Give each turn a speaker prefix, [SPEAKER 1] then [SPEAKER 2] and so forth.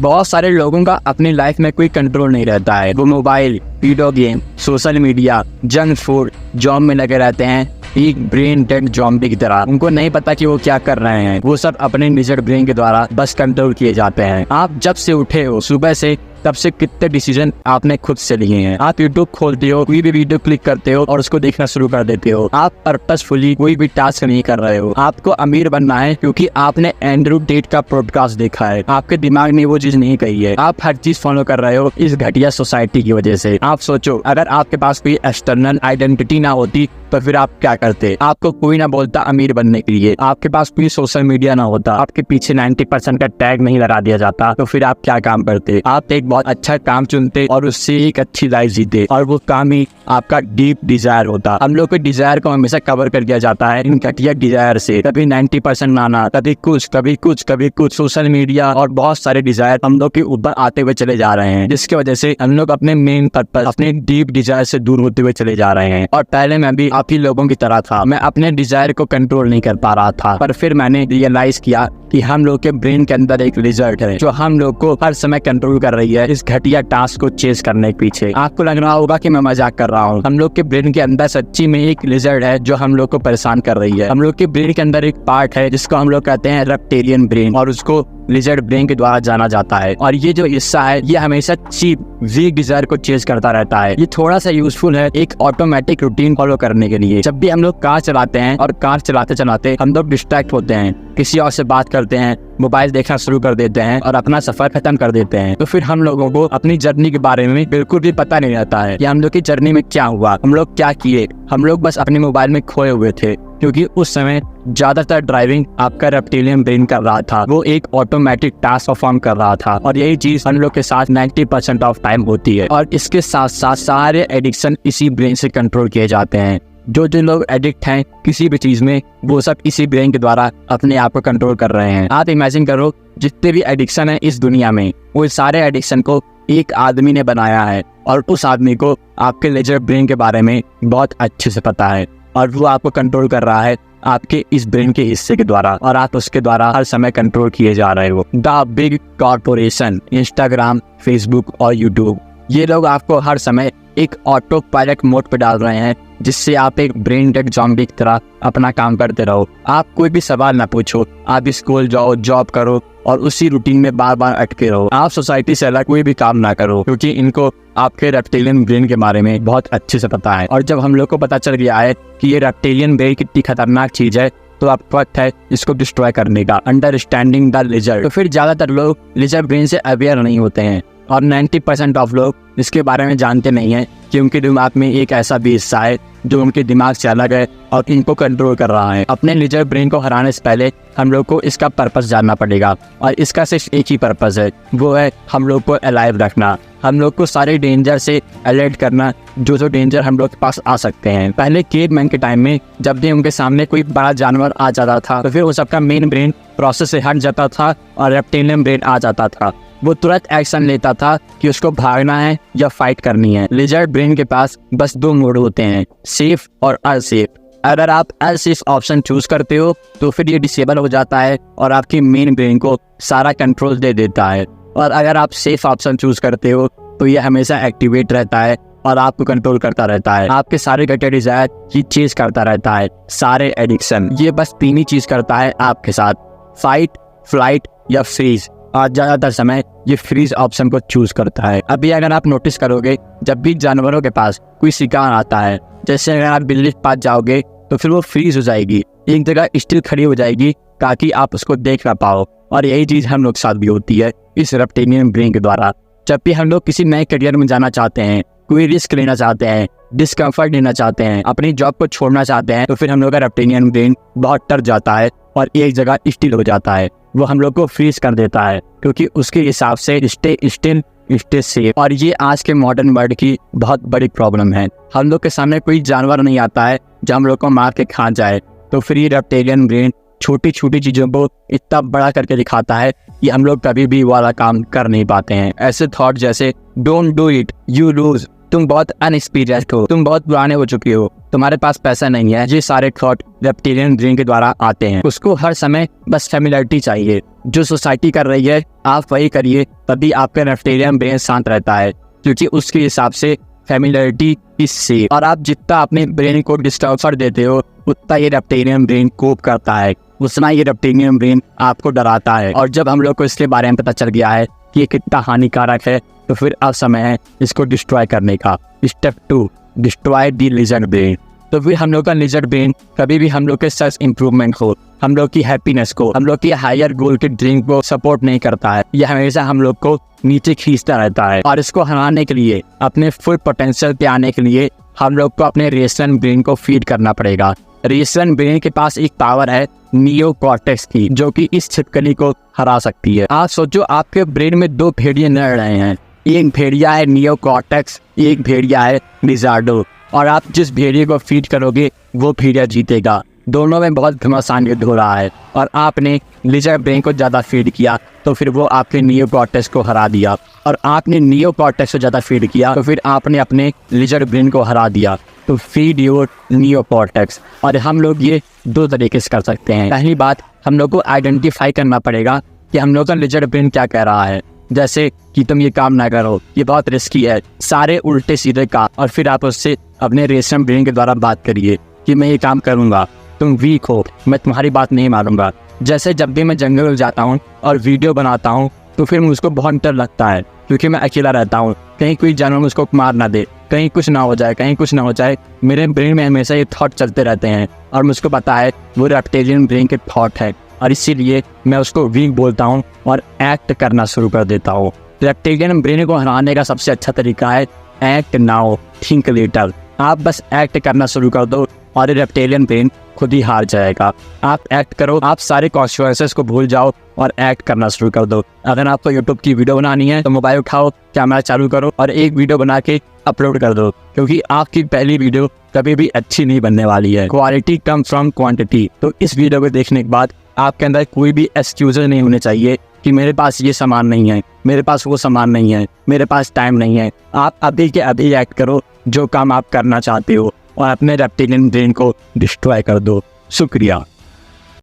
[SPEAKER 1] बहुत सारे लोगों का अपनी लाइफ में कोई कंट्रोल नहीं रहता है। वो mobile, video game, social media, junk food, job में लगे रहते हैं एक ब्रेन डेड जॉम्बी की तरह। उनको नहीं पता कि वो क्या कर रहे हैं। वो सब अपने निजर ब्रेन के द्वारा बस कंट्रोल किए जाते हैं। आप जब से उठे हो सुबह से तब से कितने डिसीजन आपने खुद से लिए हैं। आप यूट्यूब खोलते हो, कोई भी वीडियो क्लिक करते हो और उसको देखना शुरू कर देते हो। आप पर्पसफुली कोई भी टास्क नहीं कर रहे हो। आपको अमीर बनना है क्योंकि आपने एंड्रू टेट का पॉडकास्ट देखा है। आपके दिमाग ने वो चीज नहीं कही है। आप हर चीज फॉलो कर रहे हो इस घटिया सोसाइटी की वजह से। आप सोचो, अगर आपके पास कोई एक्सटर्नल आइडेंटिटी ना होती तो फिर आप क्या करते? आपको कोई ना बोलता अमीर बनने के लिए, आपके पास कोई सोशल मीडिया ना होता, आपके पीछे 90% का टैग नहीं लगा दिया जाता, तो फिर आप क्या काम करते? आप एक बहुत अच्छा काम चुनते और उससे एक अच्छी लाइफ जीते, और वो काम ही आपका डीप डिजायर होता। हम लोग के डिजायर को हमेशा कवर कर दिया जाता है इन घटिया डिजायर से। कभी 90% लाना, कभी कुछ कभी कुछ कभी कुछ। सोशल मीडिया और बहुत सारे डिजायर हम लोग के ऊपर आते हुए चले जा रहे हैं, जिसकी वजह से हम लोग अपने मेन पर्पस, अपने डीप डिजायर से दूर होते हुए चले जा रहे हैं। और पहले मैं भी आप ही लोगों की तरह था। मैं अपने डिजायर को कंट्रोल नहीं कर पा रहा था, पर फिर मैंने रियलाइज किया कि हम लोग के ब्रेन के अंदर एक लिजर्ड है जो हम लोग को हर समय कंट्रोल कर रही है इस घटिया टास्क को चेस करने के पीछे। आपको लग रहा होगा कि मैं मजाक कर रहा हूँ। हम लोग के ब्रेन के अंदर सच्ची में एक लिजर्ड है जो हम लोग को परेशान कर रही है। हम लोग के ब्रेन के अंदर एक पार्ट है जिसको हम लोग कहते हैं रेप्टिलियन ब्रेन, और उसको लिजर्ड ब्रेन के द्वारा जाना जाता है। और ये जो हिस्सा है ये हमेशा चीप वीक डिजायर को चेस करता रहता है। ये थोड़ा सा यूजफुल है एक ऑटोमेटिक रूटीन फॉलो करने के लिए। जब भी हम लोग कार चलाते हैं और कार चलाते चलाते हम लोग डिस्ट्रैक्ट होते हैं, किसी और से बात करते हैं, मोबाइल देखना शुरू कर देते हैं और अपना सफर खत्म कर देते हैं, तो फिर हम लोगों को अपनी जर्नी के बारे में बिल्कुल भी पता नहीं रहता है कि हम लोग की जर्नी में क्या हुआ, हम लोग क्या किए। हम लोग बस अपने मोबाइल में खोए हुए थे क्योंकि उस समय ज्यादातर ड्राइविंग आपका रेप्टिलियन ब्रेन कर रहा था। वो एक ऑटोमेटिक टास्क परफॉर्म कर रहा था, और यही चीज हम लोग के साथ 90% ऑफ टाइम होती है। और इसके साथ साथ सारे एडिक्शन इसी ब्रेन से कंट्रोल किए जाते हैं। जो लोग एडिक्ट हैं किसी भी चीज में, वो सब इसी ब्रेन के द्वारा अपने आप को कंट्रोल कर रहे हैं। आप इमेजिन करो, जितने भी एडिक्शन है इस दुनिया में, वो सारे एडिक्शन को एक आदमी ने बनाया है, और उस आदमी को आपके लेजर ब्रेन के बारे में बहुत अच्छे से पता है, और वो आपको कंट्रोल कर रहा है आपके इस ब्रेन के हिस्से के द्वारा, और आप उसके द्वारा हर समय कंट्रोल किए जा रहे हो। The big corporation, Instagram, Facebook और यूट्यूब, ये लोग आपको हर समय एक ऑटो पायलट मोड पे डाल रहे हैं, जिससे आप एक ब्रेन डेड ज़ॉम्बी की तरह अपना काम करते रहो। आप कोई भी सवाल ना पूछो, आप स्कूल जाओ, जॉब करो और उसी रूटीन में बार बार अटके रहो। आप सोसाइटी से अलग कोई भी काम ना करो, क्योंकि इनको आपके रेप्टिलियन ब्रेन के बारे में बहुत अच्छे से पता है। और जब हम लोग को पता चल गया है कि ये रेप्टिलियन ब्रेन कितनी खतरनाक चीज है, तो अब वक्त है इसको डिस्ट्रॉय करने का। Understanding the lizard. तो फिर ज्यादातर लोग लिजर्ड ब्रेन से अवेयर नहीं होते हैं, और 90% ऑफ लोग इसके बारे में जानते नहीं हैं कि उनके दिमाग में एक ऐसा भी हिस्सा है जो उनके दिमाग से अलग है और इनको कंट्रोल कर रहा है। अपने लिजर्ड ब्रेन को हराने से पहले हम लोग को इसका पर्पस जानना पड़ेगा, और इसका सिर्फ एक ही पर्पस है, वो है हम लोग को अलाइव रखना, हम लोग को सारे डेंजर से अलर्ट करना जो डेंजर हम लोग के पास आ सकते हैं। पहले केवमैन के टाइम में जब भी उनके सामने कोई बड़ा जानवर आ जाता था, तो फिर वो सबका मेन ब्रेन प्रोसेस से हट जाता था और रेप्टिलियन ब्रेन आ जाता था। वो तुरंत एक्शन लेता था कि उसको भागना है या फाइट करनी है। लिजर्ड ब्रेन के पास बस 2 मोड होते हैं, सेफ और अनसेफ। अगर आप अनसेफ ऑप्शन चूज करते हो तो फिर ये डिसेबल हो जाता है और आपकी मेन ब्रेन को सारा कंट्रोल दे देता है, और अगर आप सेफ ऑप्शन चूज करते हो तो ये हमेशा एक्टिवेट रहता है और आपको कंट्रोल करता रहता है। आपके सारे घटिया डिजायर ये चीज करता रहता है, सारे एडिक्शन ये बस 3 ही चीज करता है आपके साथ, फाइट, फ्लाइट या फ्रीज। और ज्यादातर समय ये फ्रीज ऑप्शन को चूज करता है। अभी अगर आप नोटिस करोगे, जब भी जानवरों के पास कोई शिकार आता है, जैसे अगर आप बिल्ली के पास जाओगे तो फिर वो फ्रीज हो जाएगी, एक जगह स्टिल खड़ी हो जाएगी ताकि आप उसको देख ना पाओ। और यही चीज हम लोग साथ भी होती है इस रेप्टिलियन ब्रेन के द्वारा। जब भी हम लोग किसी नए करियर में जाना चाहते हैं, कोई रिस्क लेना चाहते हैं, डिस्कम्फर्ट लेना चाहते हैं, अपनी जॉब को छोड़ना चाहते हैं, तो फिर हम लोग का रेप्टिलियन ब्रेन बहुत डर जाता है और एक जगह स्टिल हो जाता है। वो हम लोग को फ्रीज कर देता है, क्योंकि उसके हिसाब से स्टे स्टिल, स्टे सेफ। और ये आज के मॉडर्न वर्ल्ड की बहुत बड़ी प्रॉब्लम है। हम लोग के सामने कोई जानवर नहीं आता है जो हम लोग को मार के खा जाए, तो फिर ये रेप्टिलियन ब्रेन छोटी छोटी चीजों को इतना बड़ा करके दिखाता है कि हम लोग कभी भी वाला काम कर नहीं पाते हैं। ऐसे थॉट जैसे don't do it, you lose, तुम बहुत अनएक्सपीरियंस्ड हो, तुम बहुत पुराने हो चुके हो, तुम्हारे पास पैसा नहीं है। ये सारे थॉट रेप्टिलियन ब्रेन के द्वारा आते हैं। उसको हर समय बस फेमिलियरिटी चाहिए, जो सोसाइटी कर रही है आप वही करिए, तभी आपका रेप्टिलियन ब्रेन शांत रहता है, क्योंकि उसके हिसाब से फेमिलियरिटी इज सेफ। और आप जितना अपने ब्रेन को डिस्टर्ब देते हो उतना ये रेप्टिलियन ब्रेन कोप करता है, उतना ये रेप्टिलियन ब्रेन आपको डराता है। और जब हम लोग को इसके बारे में पता चल गया है कि ये कितना हानिकारक है, तो फिर अब समय है इसको डिस्ट्रॉय करने का। Step 2, destroy the lizard brain. तो फिर हम लोग का लिजर्ड ब्रेन कभी भी हम लोग के सेल्फ इम्प्रूवमेंट को, हम लोग की हैप्पीनेस को, हम लोग की हायर गोल के ड्रीम को सपोर्ट नहीं करता है। यह हमेशा हम लोग को नीचे खींचता रहता है। और इसको हराने के लिए, अपने फुल पोटेंशियल पे आने के लिए हम लोग को अपने रेशनल ब्रेन को फीड करना पड़ेगा। रेशनल ब्रेन के पास एक पावर है नियोकॉर्टेक्स की, जो कि इस छिपकली को हरा सकती है। आप सोचो, आपके ब्रेन में 2 भेड़िए लड़ रहे हैं, एक भेड़िया है नियोकॉर्टेक्स, एक भेड़िया है लिजार्डो, और आप जिस भेड़िए को फीड करोगे वो भेड़िया जीतेगा। दोनों में बहुत घमासान युद्ध हो रहा है, और आपने लिजर्ड ब्रेन को ज़्यादा फीड किया तो फिर वो आपके नियोकॉर्टेक्स को हरा दिया, और आपने नियोकॉर्टेक्स को ज़्यादा फीड किया तो फिर आपने अपने लिजर्ड ब्रेन को हरा दिया। तो फीड योर नियोकॉर्टेक्स। और हम लोग ये 2 तरीके से कर सकते हैं। पहली बात, हम लोग को आइडेंटिफाई करना पड़ेगा कि हम लोग का लिजर्ड ब्रेन क्या कह रहा है, जैसे कि तुम ये काम ना करो, ये बहुत रिस्की है, सारे उल्टे सीधे काम। और फिर आप उससे अपने रेशनल ब्रेन के द्वारा बात करिए कि मैं ये काम करूँगा, तुम वीक हो, मैं तुम्हारी बात नहीं मानूंगा। जैसे जब भी मैं जंगल में जाता हूँ और वीडियो बनाता हूँ तो फिर मुझको बहुत डर लगता है, क्योंकि मैं अकेला रहता हूँ, कहीं कोई जानवर मुझको मार ना दे, कहीं कुछ ना हो जाए, कहीं कुछ ना हो जाए। मेरे ब्रेन में हमेशा ये थॉट चलते रहते हैं, और मुझको पता है वो रेप्टिलियन ब्रेन के थॉट है, और इसीलिए मैं उसको वीक बोलता हूँ और एक्ट करना शुरू कर देता हूँ। रेप्टिलियन ब्रेन को हराने का सबसे अच्छा तरीका है एक्ट नाउ थिंक लेटर। आप बस एक्ट करना शुरू कर दो और ये रेप्टिलियन ब्रेन खुद ही हार जाएगा। आप एक्ट करो, आप सारे कॉन्सिक्वेंसेस को भूल जाओ और एक्ट करना शुरू कर दो। अगर आपको यूट्यूब की वीडियो बनानी है तो मोबाइल उठाओ, कैमरा चालू करो और एक वीडियो बना के अपलोड कर दो, क्योंकि आपकी पहली वीडियो कभी भी अच्छी नहीं बनने वाली है। Quality come from quantity. तो इस वीडियो को देखने के बाद आपके अंदर कोई भी एक्सक्यूज नहीं होने चाहिए कि मेरे पास ये सामान नहीं है, मेरे पास वो सामान नहीं है, मेरे पास टाइम नहीं है। आप अभी के अभी एक्ट करो जो काम आप करना चाहते हो और अपने रेप्टिलियन ब्रेन को डिस्ट्रॉय कर दो। शुक्रिया।